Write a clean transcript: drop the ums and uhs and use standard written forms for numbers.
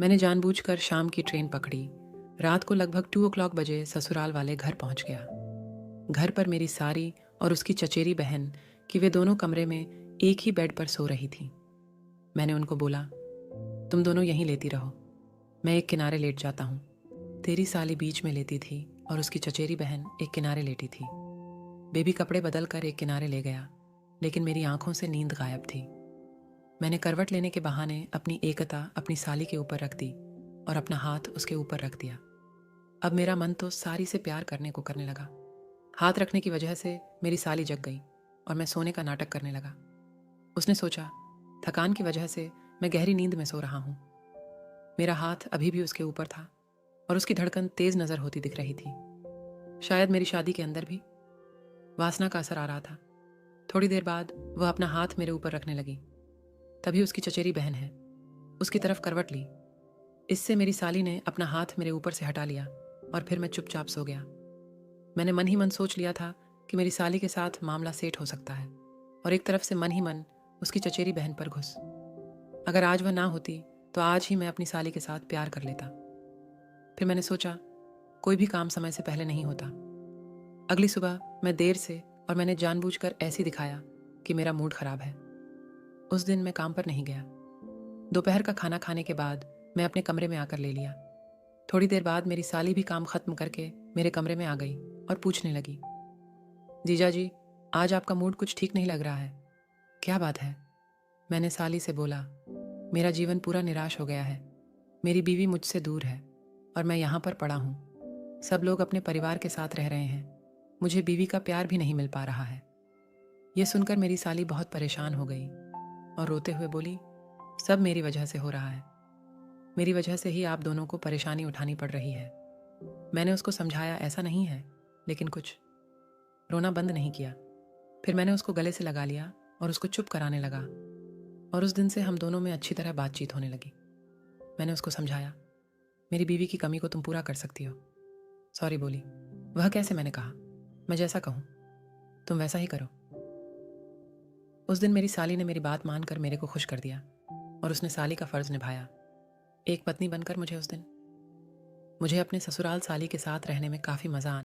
मैंने जानबूझकर शाम की ट्रेन पकड़ी। रात को लगभग 2 o'clock बजे ससुराल वाले घर पहुंच गया। घर पर मेरी सारी और उसकी चचेरी बहन कि वे दोनों कमरे में एक ही बेड पर सो रही थीं। मैंने उनको बोला, तुम दोनों यहीं लेती रहो, मैं एक किनारे लेट जाता हूँ। तेरी साली बीच में लेती थी और उसकी चचेरी बहन एक किनारे लेटी थी। बेबी कपड़े बदल कर एक किनारे ले गया, लेकिन मेरी आंखों से नींद गायब थी। मैंने करवट लेने के बहाने अपनी एकता अपनी साली के ऊपर रख दी और अपना हाथ उसके ऊपर रख दिया। अब मेरा मन तो सारी से प्यार करने को करने लगा। हाथ रखने की वजह से मेरी साली जग गई और मैं सोने का नाटक करने लगा। उसने सोचा थकान की वजह से मैं गहरी नींद में सो रहा हूँ। मेरा हाथ अभी भी उसके ऊपर था और उसकी धड़कन तेज नजर होती दिख रही थी। शायद मेरी शादी के अंदर भी वासना का असर आ रहा था। थोड़ी देर बाद वह अपना हाथ मेरे ऊपर रखने लगी। तभी उसकी चचेरी बहन है उसकी तरफ करवट ली। इससे मेरी साली ने अपना हाथ मेरे ऊपर से हटा लिया और फिर मैं चुपचाप सो गया। मैंने मन ही मन सोच लिया था कि मेरी साली के साथ मामला सेट हो सकता है और एक तरफ से मन ही मन उसकी चचेरी बहन पर घुस। अगर आज वह ना होती तो आज ही मैं अपनी साली के साथ प्यार कर लेता। फिर मैंने सोचा कोई भी काम समय से पहले नहीं होता। अगली सुबह मैं देर से और मैंने जानबूझकर ऐसे दिखाया कि मेरा मूड खराब है। उस दिन मैं काम पर नहीं गया। दोपहर का खाना खाने के बाद मैं अपने कमरे में आकर ले लिया। थोड़ी देर बाद मेरी साली भी काम खत्म करके मेरे कमरे में आ गई और पूछने लगी, जीजा जी, आज आपका मूड कुछ ठीक नहीं लग रहा है, क्या बात है? मैंने साली से बोला, मेरा जीवन पूरा निराश हो गया है। मेरी बीवी मुझसे दूर है और मैं यहाँ पर पड़ा हूँ। सब लोग अपने परिवार के साथ रह रहे हैं, मुझे बीवी का प्यार भी नहीं मिल पा रहा है। यह सुनकर मेरी साली बहुत परेशान हो गई और रोते हुए बोली, सब मेरी वजह से हो रहा है। मेरी वजह से ही आप दोनों को परेशानी उठानी पड़ रही है। मैंने उसको समझाया ऐसा नहीं है, लेकिन कुछ रोना बंद नहीं किया। फिर मैंने उसको गले से लगा लिया और उसको चुप कराने लगा और उस दिन से हम दोनों में अच्छी तरह बातचीत होने लगी। मैंने उसको समझाया, मेरी बीवी की कमी को तुम पूरा कर सकती हो। सॉरी बोली। वह कैसे? मैंने कहा, मैं जैसा कहूँ तुम वैसा ही करो। उस दिन मेरी साली ने मेरी बात मानकर मेरे को खुश कर दिया और उसने साली का फर्ज निभाया। एक पत्नी बनकर मुझे अपने ससुराल साली के साथ रहने में काफ़ी मज़ा आने